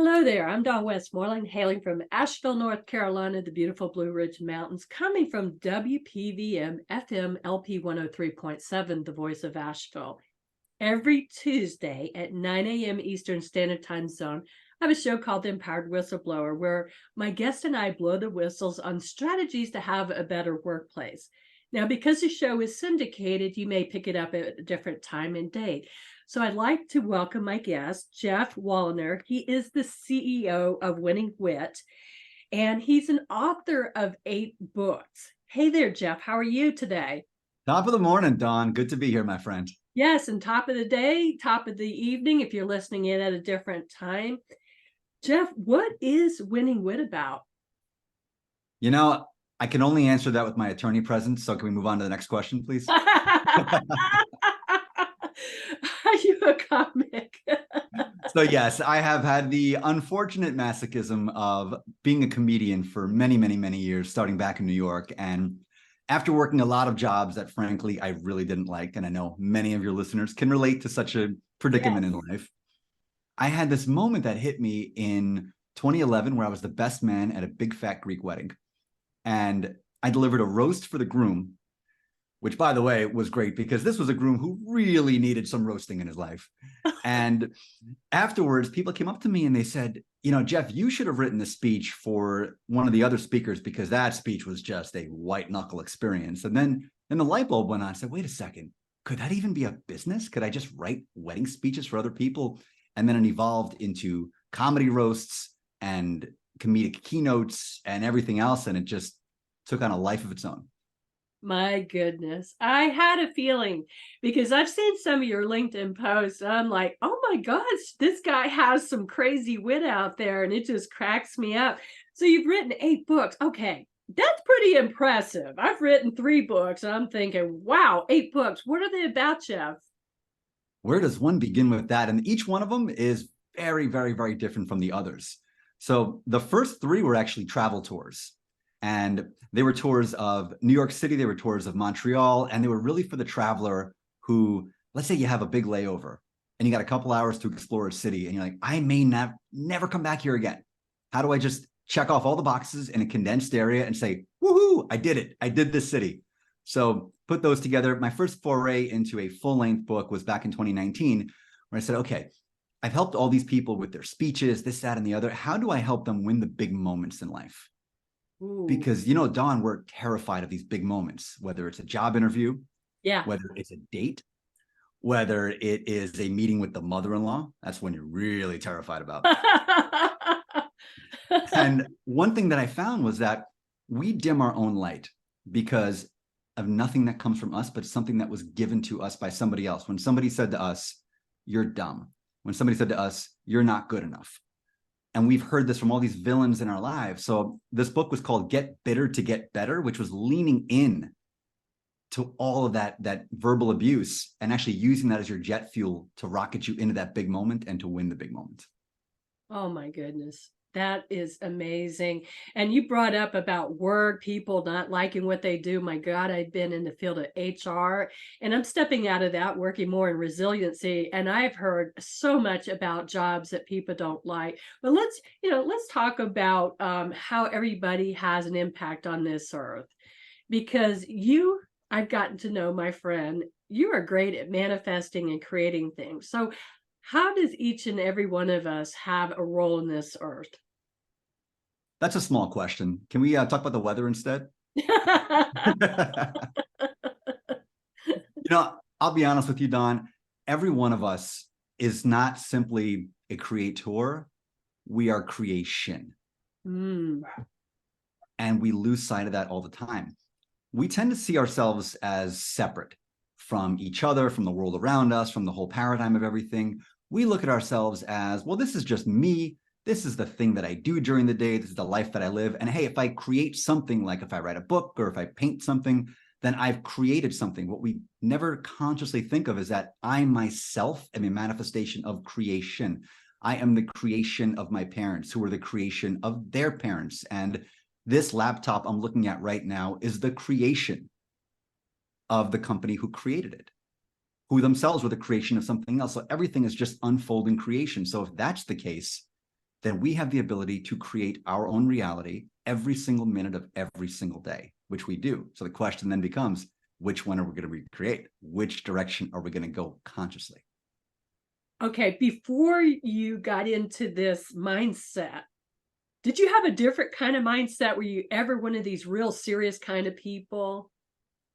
Hello there. I'm Dawn Westmoreland, hailing from Asheville, North Carolina, the beautiful Blue Ridge Mountains, coming from WPVM FM LP 103.7, the voice of Asheville. Every Tuesday at 9 a.m. Eastern Standard Time Zone, I have a show called The Empowered Whistleblower, where my guest and I blow the whistles on strategies to have a better workplace. Now, because the show is syndicated, you may pick it up at a different time and date. So I'd like to welcome my guest, Geoff Woliner. He is the CEO of Winning Wit, and he's an author of 8 books. Hey there, Geoff. How are you today? Top of the morning, Dawn. Good to be here, my friend. Yes, and top of the day, top of the evening, if you're listening in at a different time. Geoff, what is Winning Wit about? You know, I can only answer that with my attorney present. So can we move on to the next question, please? Are you a comic? So yes, I have had the unfortunate masochism of being a comedian for many, many, many years, starting back in New York. And after working a lot of jobs that, frankly, I really didn't like, and I know many of your listeners can relate to such a predicament in life, I had this moment that hit me in 2011 where I was the best man at a big fat Greek wedding. And I delivered a roast for the groom, which, by the way, was great because this was a groom who really needed some roasting in his life. And afterwards, people came up to me and they said, you know, Geoff, you should have written the speech for one of the other speakers because that speech was just a white knuckle experience. And then the light bulb went on. I said, wait a second, could that even be a business? Could I just write wedding speeches for other people? And then it evolved into comedy roasts and comedic keynotes and everything else. And it just took on a life of its own. My goodness. I had a feeling because I've seen some of your LinkedIn posts. And I'm like, oh my gosh, this guy has some crazy wit out there. And it just cracks me up. So you've written 8 books. Okay, that's pretty impressive. I've written 3 books and I'm thinking, wow, 8 books. What are they about, Geoff? Where does one begin with that? And each one of them is very, very, very different from the others. So the first 3 were actually travel tours. And they were tours of New York City, they were tours of Montreal, and they were really for the traveler who, let's say you have a big layover and you got a couple hours to explore a city and you're like, I may never come back here again. How do I just check off all the boxes in a condensed area and say, woohoo, I did it. I did this city. So put those together. My first foray into a full-length book was back in 2019, where I said, okay, I've helped all these people with their speeches, this, that, and the other. How do I help them win the big moments in life? Ooh. Because, you know, Dawn, we're terrified of these big moments, whether it's a job interview, whether it's a date, whether it is a meeting with the mother-in-law. That's when you're really terrified about. And one thing that I found was that we dim our own light because of nothing that comes from us, but something that was given to us by somebody else. When somebody said to us, you're dumb. When somebody said to us, you're not good enough. And we've heard this from all these villains in our lives. So this book was called Get Bitter to Get Better, which was leaning in to all of that verbal abuse and actually using that as your jet fuel to rocket you into that big moment and to win the big moment. Oh my goodness. That is amazing. And you brought up about work, people not liking what they do. My God, I've been in the field of HR and I'm stepping out of that, working more in resiliency. And I've heard so much about jobs that people don't like. But let's talk about how everybody has an impact on this earth. Because I've gotten to know, my friend, you are great at manifesting and creating things. So how does each and every one of us have a role in this earth? That's a small question. Can we talk about the weather instead? I'll be honest with you, Dawn. Every one of us is not simply a creator. We are creation. And we lose sight of that all the time. We tend to see ourselves as separate from each other, from the world around us, from the whole paradigm of everything. We look at ourselves as, well, this is just me. This is the thing that I do during the day. This is the life that I live. And hey, if I create something, like if I write a book or if I paint something, then I've created something. What we never consciously think of is that I myself am a manifestation of creation. I am the creation of my parents, who are the creation of their parents. And this laptop I'm looking at right now is the creation of the company who created it, who themselves were the creation of something else. So everything is just unfolding creation. So if that's the case, then we have the ability to create our own reality every single minute of every single day, which we do. So the question then becomes, which one are we going to recreate? Which direction are we going to go consciously? Okay, before you got into this mindset, did you have a different kind of mindset? Were you ever one of these real serious kind of people?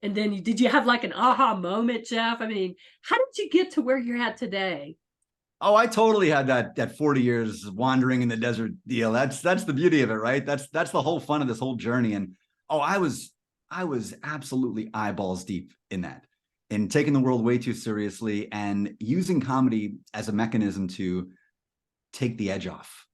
And then did you have like an aha moment, Geoff? I mean, how did you get to where you're at today? Oh, I totally had that 40 years wandering in the desert deal. That's the beauty of it, right? That's the whole fun of this whole journey. And oh, I was absolutely eyeballs deep in that, in taking the world way too seriously and using comedy as a mechanism to take the edge off,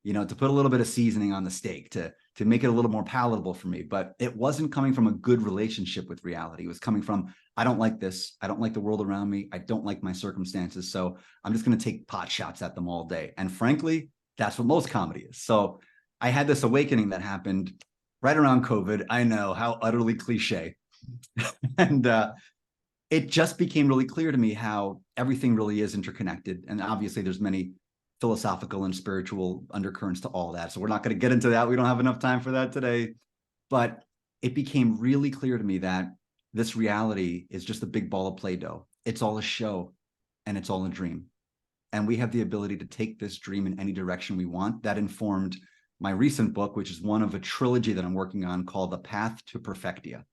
to put a little bit of seasoning on the steak, to make it a little more palatable for me. But it wasn't coming from a good relationship with reality. It was coming from, I don't like this. I don't like the world around me. I don't like my circumstances. So I'm just going to take pot shots at them all day. And frankly, that's what most comedy is. So I had this awakening that happened right around COVID. I know, how utterly cliche. And it just became really clear to me how everything really is interconnected. And obviously there's many philosophical and spiritual undercurrents to all that. So we're not going to get into that. We don't have enough time for that today. But it became really clear to me that this reality is just a big ball of Play-Doh. It's all a show and it's all a dream. And we have the ability to take this dream in any direction we want. That informed my recent book, which is one of a trilogy that I'm working on called The Path to Perfectia.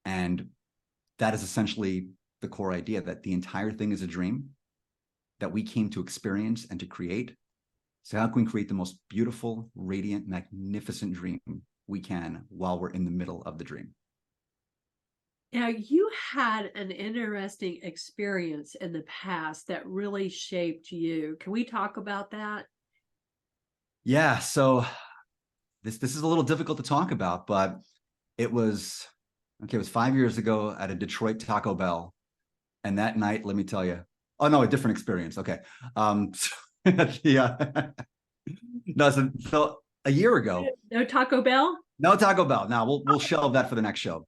And that is essentially the core idea, that the entire thing is a dream that we came to experience and to create. So how can we create the most beautiful, radiant, magnificent dream we can while we're in the middle of the dream? Now, you had an interesting experience in the past that really shaped you. Can we talk about that? Yeah, so this is a little difficult to talk about, but it was 5 years ago at a Detroit Taco Bell. And that night, let me tell you, oh no, a different experience. Okay. Yeah. No, so a year ago. No Taco Bell? No Taco Bell. Now we'll shelve that for the next show.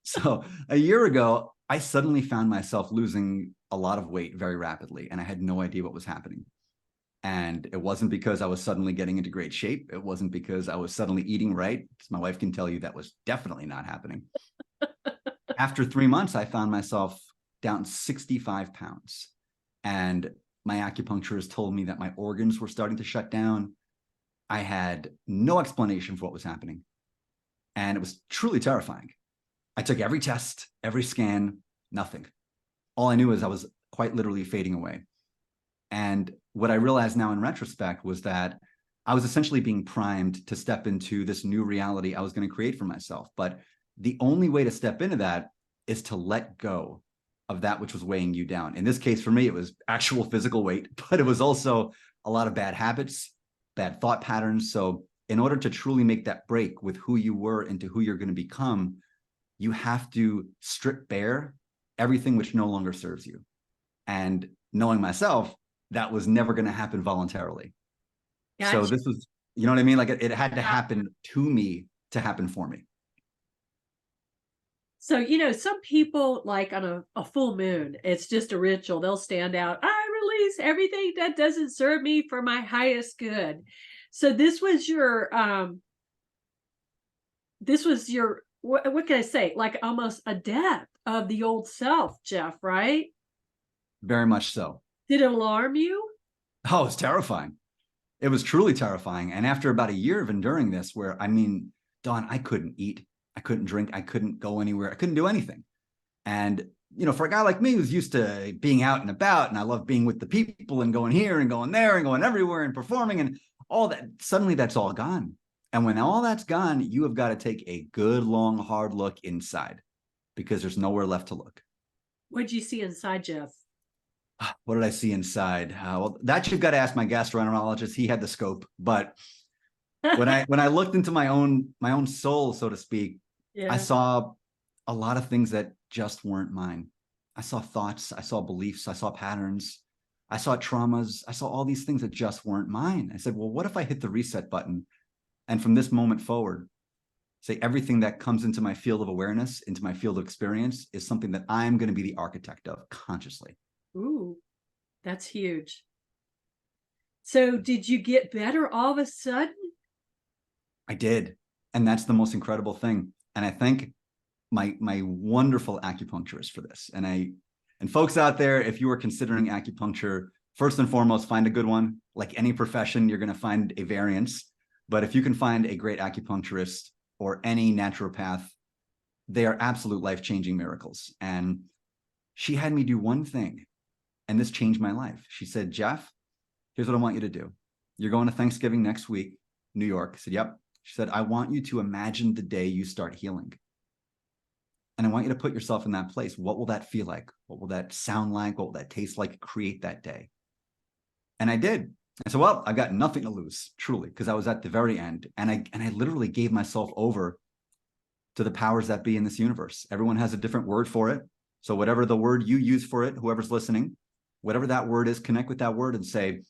So a year ago, I suddenly found myself losing a lot of weight very rapidly, and I had no idea what was happening. And it wasn't because I was suddenly getting into great shape. It wasn't because I was suddenly eating right. Because my wife can tell you that was definitely not happening. After 3 months, I found myself down 65 pounds. And my acupuncturist told me that my organs were starting to shut down. I had no explanation for what was happening. And it was truly terrifying. I took every test, every scan, nothing. All I knew is I was quite literally fading away. And what I realized now in retrospect was that I was essentially being primed to step into this new reality I was going to create for myself. But the only way to step into that is to let go of that which was weighing you down. In this case, for me, it was actual physical weight, but it was also a lot of bad habits, bad thought patterns. So in order to truly make that break with who you were into who you're going to become, you have to strip bare everything which no longer serves you. And knowing myself, that was never going to happen voluntarily. Gotcha. So this was, you know what I mean? Like it had to happen to me to happen for me. So, some people, like on a full moon, it's just a ritual. They'll stand out, I release everything that doesn't serve me for my highest good. So this was your, what can I say? Like almost a death of the old self, Geoff, right? Very much so. Did it alarm you? Oh, it's terrifying. It was truly terrifying. And after about a year of enduring this, where, I mean, Dawn, I couldn't eat, I couldn't drink, I couldn't go anywhere, I couldn't do anything. And, for a guy like me who's used to being out and about, and I love being with the people and going here and going there and going everywhere and performing and all that, suddenly that's all gone. And when all that's gone, you have got to take a good, long, hard look inside because there's nowhere left to look. What did you see inside, Geoff? What did I see inside? Well, that you've got to ask my gastroenterologist. He had the scope. But when I looked into my own soul, so to speak, yeah. I saw a lot of things that just weren't mine. I saw thoughts, I saw beliefs, I saw patterns, I saw traumas, I saw all these things that just weren't mine. I said, well, what if I hit the reset button? And from this moment forward, say everything that comes into my field of awareness, into my field of experience, is something that I'm going to be the architect of consciously. Ooh, that's huge. So did you get better all of a sudden? I did. And that's the most incredible thing. And I thank my wonderful acupuncturist for this. And folks out there, if you are considering acupuncture, first and foremost, find a good one. Like any profession, you're going to find a variance. But if you can find a great acupuncturist or any naturopath, they are absolute life-changing miracles. And she had me do one thing, and this changed my life. She said, Geoff, here's what I want you to do. You're going to Thanksgiving next week, New York. I said, yep. She said, I want you to imagine the day you start healing. And I want you to put yourself in that place. What will that feel like? What will that sound like? What will that taste like? Create that day. And I did. I said, well, I've got nothing to lose, truly, because I was at the very end. And I literally gave myself over to the powers that be in this universe. Everyone has a different word for it. So whatever the word you use for it, whoever's listening, whatever that word is, connect with that word and say,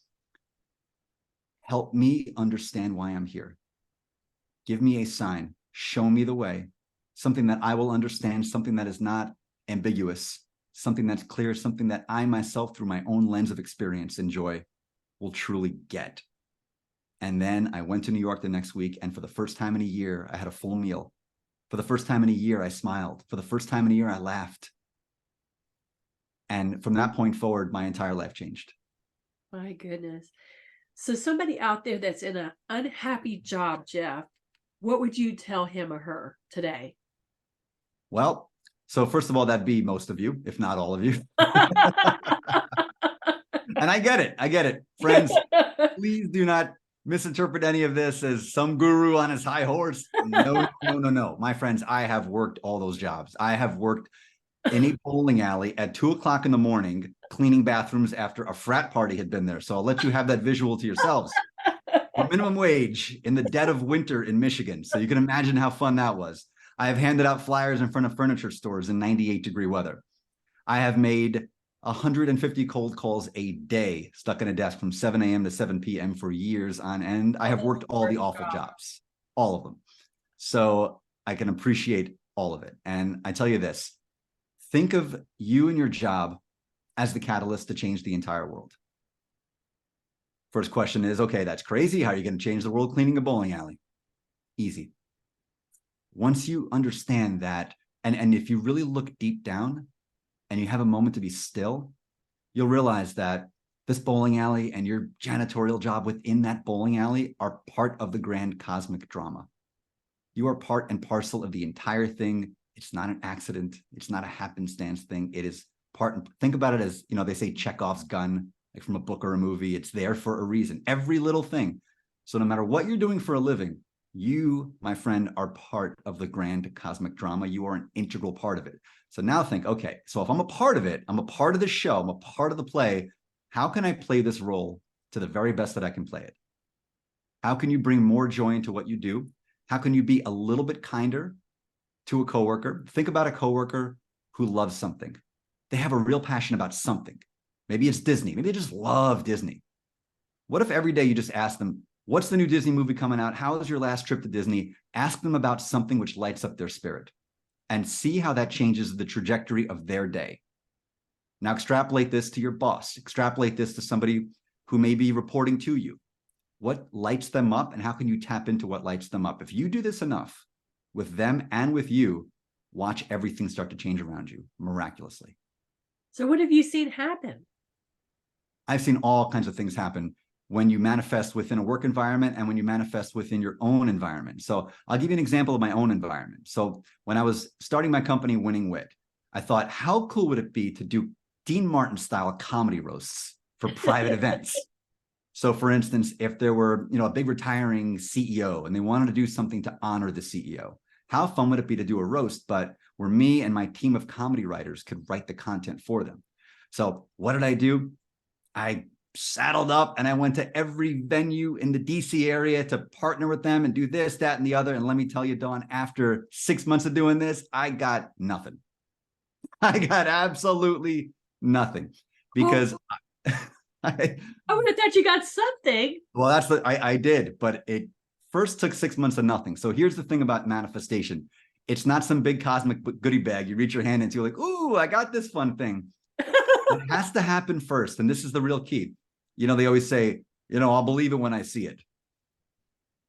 help me understand why I'm here. Give me a sign. Show me the way. Something that I will understand, something that is not ambiguous, something that's clear, something that I myself, through my own lens of experience and joy, will truly get. And then I went to New York the next week, and for the first time in a year, I had a full meal. For the first time in a year, I smiled. For the first time in a year, I laughed. And from that point forward, my entire life changed. My goodness. So somebody out there that's in an unhappy job, Geoff, what would you tell him or her today? Well, so first of all, that'd be most of you, if not all of you. And I get it. Friends, please do not misinterpret any of this as some guru on his high horse. No. My friends, I have worked all those jobs. I have worked in a bowling alley at 2:00 in the morning, cleaning bathrooms after a frat party had been there. So I'll let you have that visual to yourselves. For minimum wage in the dead of winter in Michigan. So you can imagine how fun that was. I have handed out flyers in front of furniture stores in 98-degree weather. I have made 150 cold calls a day, stuck in a desk from 7 a.m. to 7 p.m. for years on end. I have worked all the awful jobs, all of them. So I can appreciate all of it. And I tell you this, think of you and your job as the catalyst to change the entire world. First question is, okay, that's crazy. How are you going to change the world cleaning a bowling alley? Easy. Once you understand that, and if you really look deep down and you have a moment to be still, you'll realize that this bowling alley and your janitorial job within that bowling alley are part of the grand cosmic drama. You are part and parcel of the entire thing. It's not an accident. It's not a happenstance thing. It is part. And think about it as, they say Chekhov's gun, like from a book or a movie. It's there for a reason. Every little thing. So no matter what you're doing for a living, you, my friend, are part of the grand cosmic drama. You are an integral part of it. So now think, okay, so if I'm a part of it, I'm a part of the show, I'm a part of the play, how can I play this role to the very best that I can play it? How can you bring more joy into what you do? How can you be a little bit kinder to a coworker? Think about a coworker who loves something. They have a real passion about something. Maybe it's Disney. Maybe they just love Disney. What if every day you just ask them, what's the new Disney movie coming out? How was your last trip to Disney? Ask them about something which lights up their spirit and see how that changes the trajectory of their day. Now extrapolate this to your boss. Extrapolate this to somebody who may be reporting to you. What lights them up and how can you tap into what lights them up? If you do this enough with them and with you, watch everything start to change around you miraculously. So what have you seen happen? I've seen all kinds of things happen when you manifest within a work environment and when you manifest within your own environment. So I'll give you an example of my own environment. So when I was starting my company, Winning Wit, I thought, how cool would it be to do Dean Martin style comedy roasts for private events? So for instance, if there were, a big retiring CEO and they wanted to do something to honor the CEO, how fun would it be to do a roast, but where me and my team of comedy writers could write the content for them? So what did I do? I saddled up and I went to every venue in the DC area to partner with them and do this, that, and the other. And let me tell you, Dawn, after 6 months of doing this, I got nothing. I got absolutely nothing because I would have thought you got something. Well, I did, but it first took 6 months of nothing. So here's the thing about manifestation. It's not some big cosmic goodie bag. You reach your hand into, you're like, ooh, I got this fun thing. It has to happen first. And this is the real key. They always say, I'll believe it when I see it.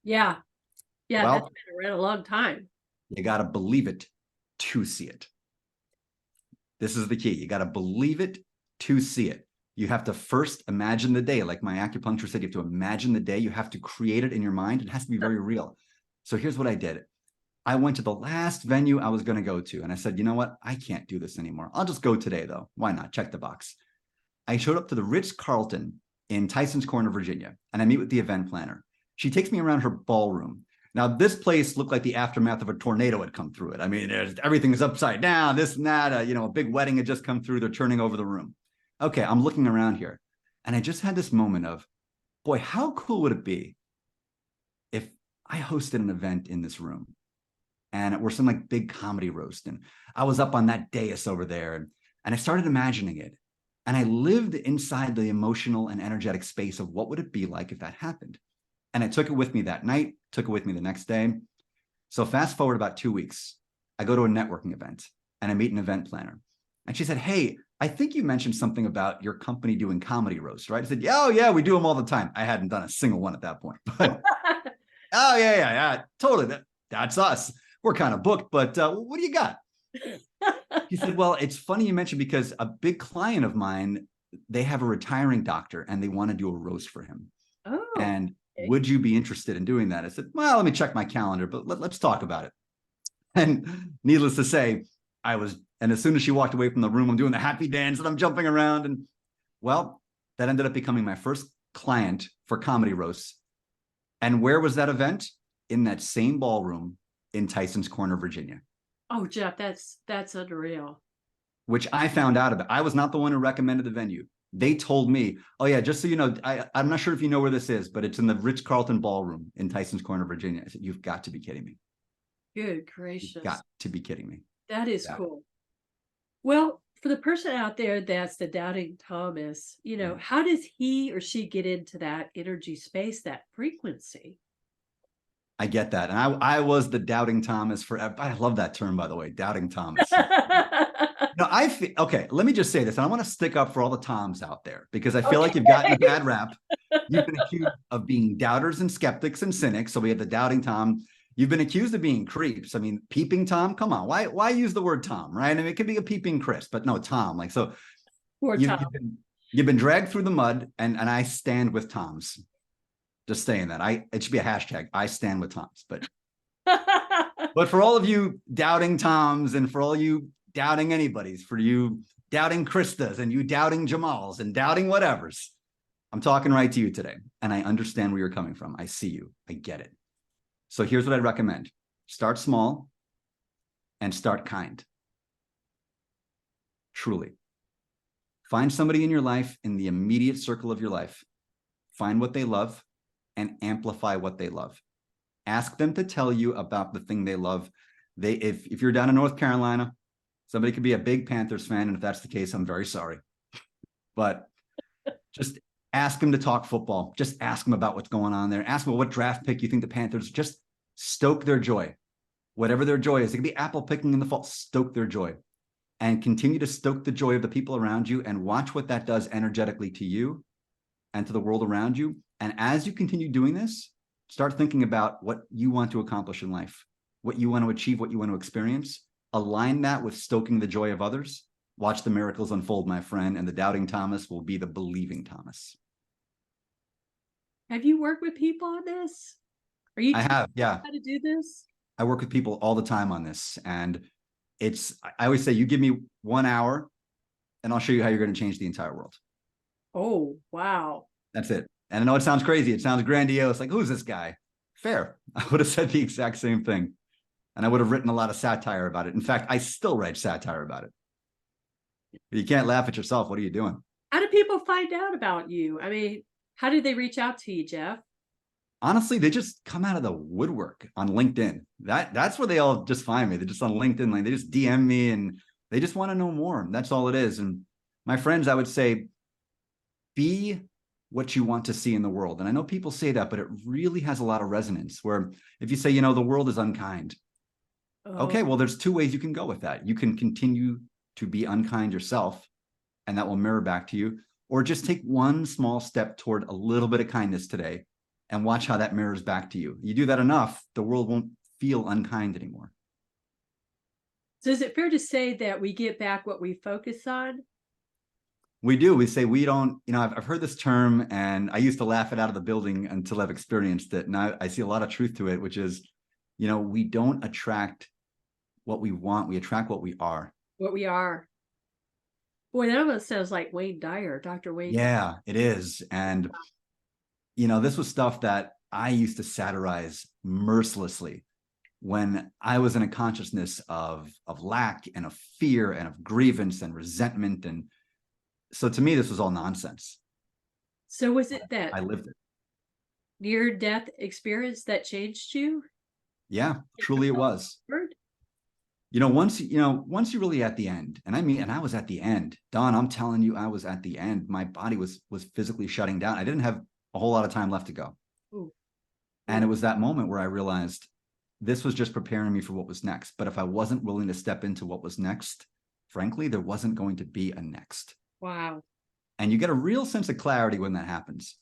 Yeah. Yeah. Well, That's been around a long time. you got to believe it to see it. This is the key. You got to believe it to see it. You have to first imagine the day. Like my acupuncturist said, you have to imagine the day. You have to create it in your mind. It has to be very real. So here's what I did. I went to the last venue I was going to go to. And I said, you know what? I can't do this anymore. I'll just go today, though. Why not? Check the box. I showed up to the Ritz-Carlton in Tyson's Corner, Virginia, and I meet with the event planner. She takes me around her ballroom. Now, this place looked like the aftermath of a tornado had come through it. I mean, everything is upside down, this and that. A big wedding had just come through. They're turning over the room. Okay, I'm looking around here. And I just had this moment of, boy, how cool would it be if I hosted an event in this room and it were some like big comedy roast. And I was up on that dais over there and I started imagining it. And I lived inside the emotional and energetic space of what would it be like if that happened. And I took it with me that night, took it with me the next day. So fast forward about 2 weeks, I go to a networking event and I meet an event planner. And she said, hey, I think you mentioned something about your company doing comedy roast, right? I said, oh, yeah, we do them all the time. I hadn't done a single one at that point. But oh, yeah, totally. That's us. We're kind of booked, but what do you got? He said, well, it's funny you mentioned because a big client of mine, they have a retiring doctor and they want to do a roast for him. Oh, and would you be interested in doing that? I said, well, let me check my calendar, but let's talk about it. And needless to say, and as soon as she walked away from the room, I'm doing the happy dance and I'm jumping around. And well, that ended up becoming my first client for comedy roasts. And where was that event? In that same ballroom in Tyson's Corner, Virginia. Oh, Geoff, that's unreal. Which I found out about. I was not the one who recommended the venue. They told me, oh yeah, just so you know, I'm not sure if you know where this is, but it's in the Ritz-Carlton Ballroom in Tyson's Corner, Virginia. I said, you've got to be kidding me. Good gracious. You've got to be kidding me. That is cool. Well, for the person out there that's the doubting Thomas, how does he or she get into that energy space, that frequency? I get that. And I was the doubting Thomas forever. I love that term, by the way, doubting Thomas. No, okay, let me just say this. And I want to stick up for all the Toms out there because I feel like you've gotten a bad rap. You've been accused of being doubters and skeptics and cynics. So we have the doubting Tom. You've been accused of being creeps. I mean, peeping Tom, come on. Why use the word Tom, right? I mean, it could be a peeping Chris, but no, Tom. Like, so you've been dragged through the mud and I stand with Toms. Just saying that. It should be a hashtag. I stand with Toms. But for all of you doubting Toms and for all you doubting anybody's, for you doubting Kristas and you doubting Jamals and doubting whatevers, I'm talking right to you today. And I understand where you're coming from. I see you. I get it. So here's what I'd recommend. Start small and start kind. Truly. Find somebody in your life, in the immediate circle of your life. Find what they love and amplify what they love. Ask them to tell you about the thing they love. If you're down in North Carolina, somebody could be a big Panthers fan. And if that's the case, I'm very sorry. But just ask them to talk football. Just ask them about what's going on there. Ask them what draft pick you think the Panthers, just stoke their joy. Whatever their joy is, it could be apple picking in the fall, stoke their joy. And continue to stoke the joy of the people around you and watch what that does energetically to you and to the world around you. And as you continue doing this, start thinking about what you want to accomplish in life, what you want to achieve, what you want to experience. Align that with stoking the joy of others. Watch the miracles unfold, my friend, and the doubting Thomas will be the believing Thomas. Have you worked with people on this? I have, yeah. How to do this? I work with people all the time on this. And I always say, you give me 1 hour and I'll show you how you're going to change the entire world. Oh, wow. That's it. And I know it sounds crazy. It sounds grandiose. Like, who's this guy? Fair. I would have said the exact same thing. And I would have written a lot of satire about it. In fact, I still write satire about it. You can't laugh at yourself. What are you doing? How do people find out about you? I mean, how do they reach out to you, Geoff? Honestly, they just come out of the woodwork on LinkedIn. That's where they all just find me. They're just on LinkedIn. Like, they just DM me and they just want to know more. That's all it is. And my friends, I would say, be what you want to see in the world. And I know people say that, but it really has a lot of resonance where if you say, the world is unkind. Okay, well, there's 2 ways you can go with that. You can continue to be unkind yourself, and that will mirror back to you. Or just take one small step toward a little bit of kindness today and watch how that mirrors back to you. You do that enough, the world won't feel unkind anymore. So is it fair to say that we get back what we focus on? We do. We say we don't, I've heard this term and I used to laugh it out of the building until I've experienced it. And I see a lot of truth to it, which is, we don't attract what we want. We attract what we are. What we are. Boy, that almost sounds like Wayne Dyer, Dr. Wayne. Yeah, it is. And, this was stuff that I used to satirize mercilessly when I was in a consciousness of lack and of fear and of grievance and resentment. And so to me, this was all nonsense. So was it that I lived it. near-death experience that changed you? Yeah, truly it was. Once you're really at the end, and I was at the end, Don, I'm telling you, I was at the end. My body was physically shutting down. I didn't have a whole lot of time left to go. Ooh. And it was that moment where I realized this was just preparing me for what was next. But if I wasn't willing to step into what was next, frankly, there wasn't going to be a next. Wow. And you get a real sense of clarity when that happens.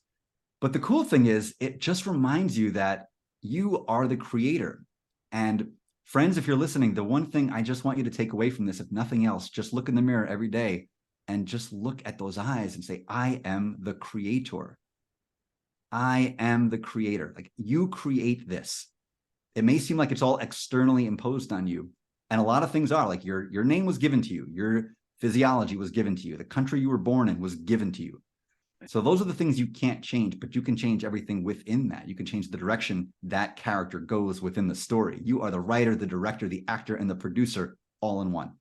But the cool thing is, it just reminds you that you are the creator. And friends, if you're listening, the one thing I just want you to take away from this, if nothing else, just look in the mirror every day and just look at those eyes and say, I am the creator. I am the creator. Like, you create this. It may seem like it's all externally imposed on you. And a lot of things are, like your name was given to you. Your physiology was given to you. The country you were born in was given to you. So those are the things you can't change, but you can change everything within that. You can change the direction that character goes within the story. You are the writer, the director, the actor, and the producer all in one.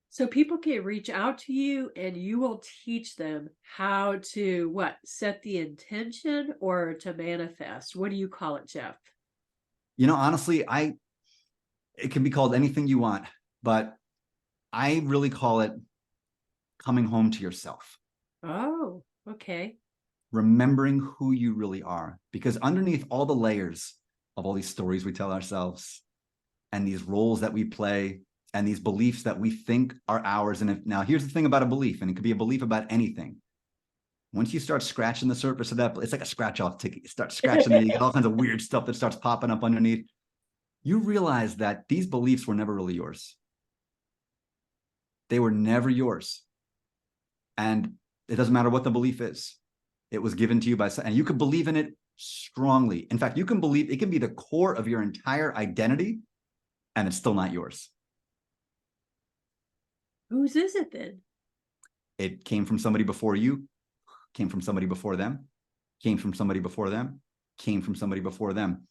So people can reach out to you and you will teach them how to set the intention or to manifest. What do you call it, Geoff? Honestly, it can be called anything you want, but I really call it coming home to yourself. Oh, okay. Remembering who you really are, because underneath all the layers of all these stories we tell ourselves and these roles that we play and these beliefs that we think are ours. And now here's the thing about a belief, and it could be a belief about anything. Once you start scratching the surface of that, it's like a scratch off ticket. You start scratching it, you get all kinds of weird stuff that starts popping up underneath. You realize that these beliefs were never really yours. They were never yours. And it doesn't matter what the belief is. It was given to you by, and you could believe in it strongly. In fact, you can believe, it can be the core of your entire identity, and it's still not yours. Whose is it then? It came from somebody before you, came from somebody before them, came from somebody before them, came from somebody before them.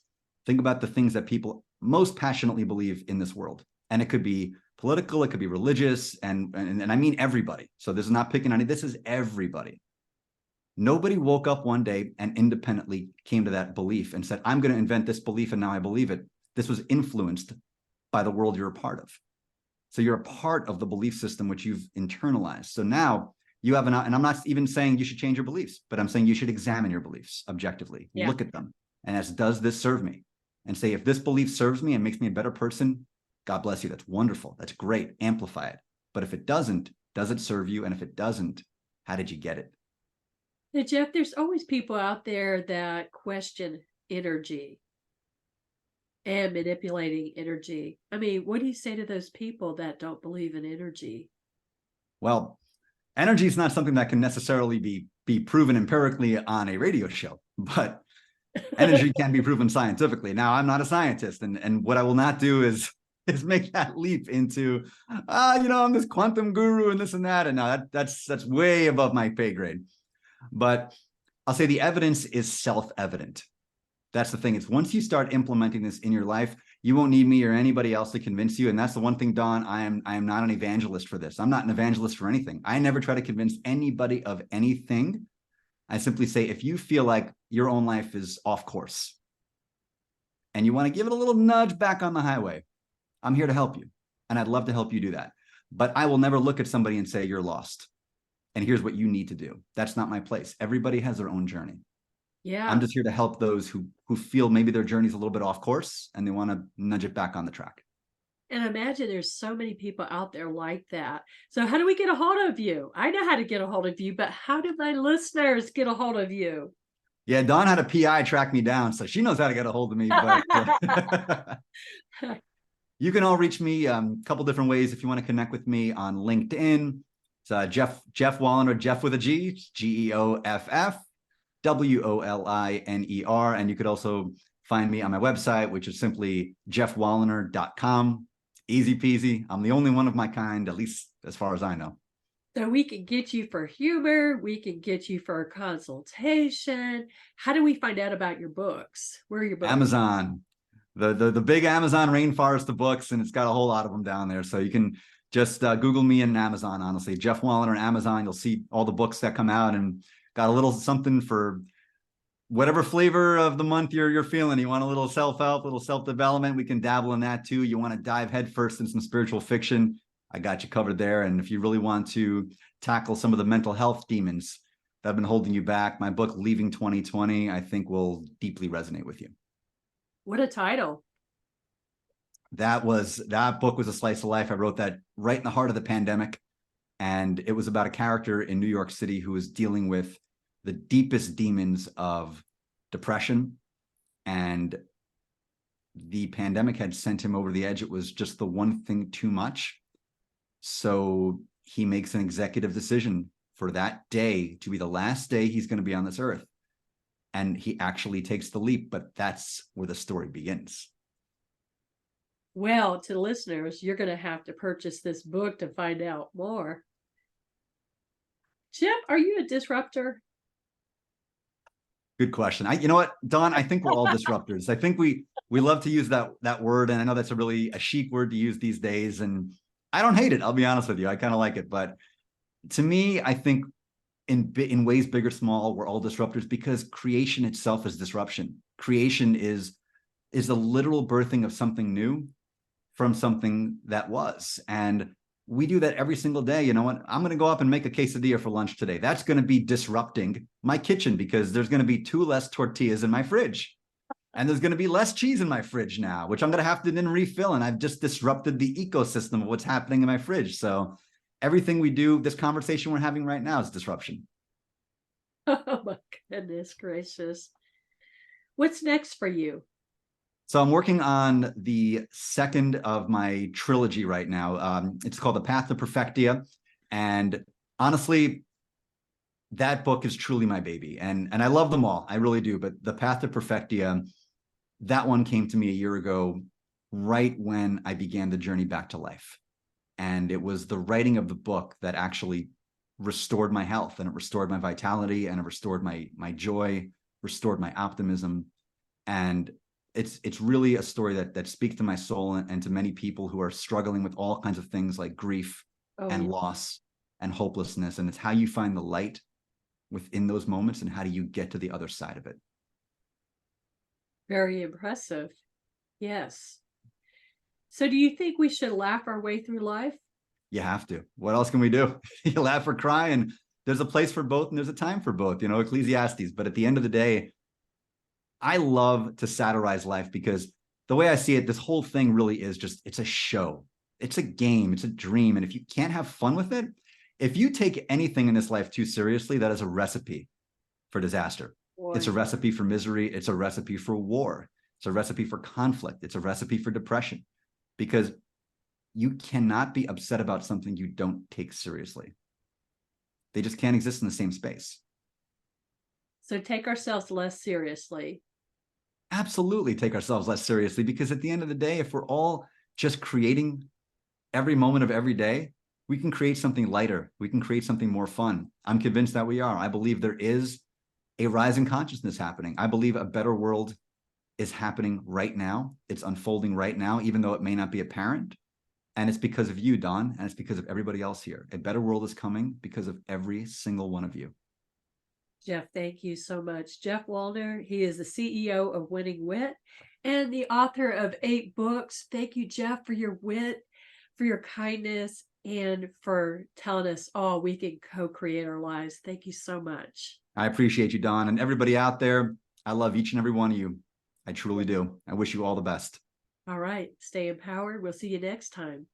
Think about the things that people most passionately believe in this world. And it could be political, it could be religious, and I mean everybody. So this is not picking on it, this is everybody. Nobody woke up one day and independently came to that belief and said, I'm going to invent this belief and now I believe it. This was influenced by the world you're a part of. So you're a part of the belief system which you've internalized. So now you have and I'm not even saying you should change your beliefs, but I'm saying you should examine your beliefs objectively. Yeah. Look at them and ask, does this serve me? And say, if this belief serves me and makes me a better person, God bless you. That's wonderful. That's great. Amplify it. But if it doesn't, does it serve you? And if it doesn't, how did you get it? Hey, Geoff, there's always people out there that question energy and manipulating energy. I mean, what do you say to those people that don't believe in energy? Well, energy is not something that can necessarily be proven empirically on a radio show, but energy can be proven scientifically. Now, I'm not a scientist, and what I will not do is make that leap into, I'm this quantum guru and this and that. And no, that's way above my pay grade. But I'll say the evidence is self-evident. That's the thing. It's once you start implementing this in your life, you won't need me or anybody else to convince you. And that's the one thing, Don, I am not an evangelist for this. I'm not an evangelist for anything. I never try to convince anybody of anything. I simply say, if you feel like your own life is off course and you want to give it a little nudge back on the highway, I'm here to help you. And I'd love to help you do that. But I will never look at somebody and say, you're lost. And here's what you need to do. That's not my place. Everybody has their own journey. Yeah. I'm just here to help those who feel maybe their journey's a little bit off course and they want to nudge it back on the track. And imagine there's so many people out there like that. So how do we get a hold of you? I know how to get a hold of you, but how do my listeners get a hold of you? Yeah, Dawn had a PI track me down, so she knows how to get a hold of me. But you can all reach me a couple different ways if you want to connect with me on LinkedIn. It's Geoff Woliner, Geoff with a G, Geoff Woliner. And you could also find me on my website, which is simply geoffwoliner.com. Easy peasy. I'm the only one of my kind, at least as far as I know. So we can get you for humor. We can get you for a consultation. How do we find out about your books? Where are your books? Amazon, the big Amazon rainforest of books, and it's got a whole lot of them down there. So you can just Google me in Amazon, honestly. Geoff Woliner on Amazon. You'll see all the books that come out, and got a little something for whatever flavor of the month you're feeling. You want a little self-help, a little self-development, we can dabble in that too. You want to dive headfirst in some spiritual fiction, I got you covered there. And if you really want to tackle some of the mental health demons that have been holding you back, my book, Leaving 2020, I think will deeply resonate with you. What a title. That book was a slice of life. I wrote that right in the heart of the pandemic. And it was about a character in New York City who was dealing with the deepest demons of depression. And the pandemic had sent him over the edge. It was just the one thing too much. So he makes an executive decision for that day to be the last day he's going to be on this earth. And he actually takes the leap, but that's where the story begins. Well, to listeners, you're going to have to purchase this book to find out more. Geoff, are you a disruptor? Good question. You know what, Dawn, I think we're all disruptors. I think we love to use that word. And I know that's a chic word to use these days. And I don't hate it. I'll be honest with you. I kind of like it. But to me, I think in ways big or small, we're all disruptors because creation itself is disruption. Creation is the literal birthing of something new from something that was. And we do that every single day. You know what? I'm going to go up and make a quesadilla for lunch today. That's going to be disrupting my kitchen because there's going to be 2 less tortillas in my fridge. And there's going to be less cheese in my fridge now, which I'm going to have to then refill. And I've just disrupted the ecosystem of what's happening in my fridge. So everything we do, this conversation we're having right now is disruption. Oh my goodness gracious. What's next for you? So I'm working on the second of my trilogy right now. It's called The Path to Perfectia. And honestly, that book is truly my baby. And I love them all. I really do. But The Path to Perfectia, that one came to me a year ago, right when I began the journey back to life. And it was the writing of the book that actually restored my health, and it restored my vitality, and it restored my joy, restored my optimism. And it's really a story that speaks to my soul and to many people who are struggling with all kinds of things like grief and loss and hopelessness. And it's how you find the light within those moments and how do you get to the other side of it. Very impressive. Yes. So do you think we should laugh our way through life? You have to. What else can we do? You laugh or cry, and there's a place for both and there's a time for both, Ecclesiastes. But at the end of the day, I love to satirize life because the way I see it, this whole thing really is just, it's a show. It's a game. It's a dream. And if you can't have fun with it, if you take anything in this life too seriously, that is a recipe for disaster. Boy. It's a recipe for misery. It's a recipe for war. It's a recipe for conflict. It's a recipe for depression because you cannot be upset about something you don't take seriously. They just can't exist in the same space. So take ourselves less seriously. Absolutely take ourselves less seriously, because at the end of the day, if we're all just creating every moment of every day, we can create something lighter. We can create something more fun. I'm convinced that we are. I believe there is a rise in consciousness happening. I believe a better world is happening right now. It's unfolding right now, even though it may not be apparent. And it's because of you, Dawn, and it's because of everybody else here. A better world is coming because of every single one of you. Geoff, thank you so much. Geoff Woliner, he is the CEO of Winning Wit and the author of 8 books. Thank you, Geoff, for your wit, for your kindness, and for telling us all we can co-create our lives. Thank you so much. I appreciate you, Dawn, and everybody out there. I love each and every one of you. I truly do. I wish you all the best. All right. Stay empowered. We'll see you next time.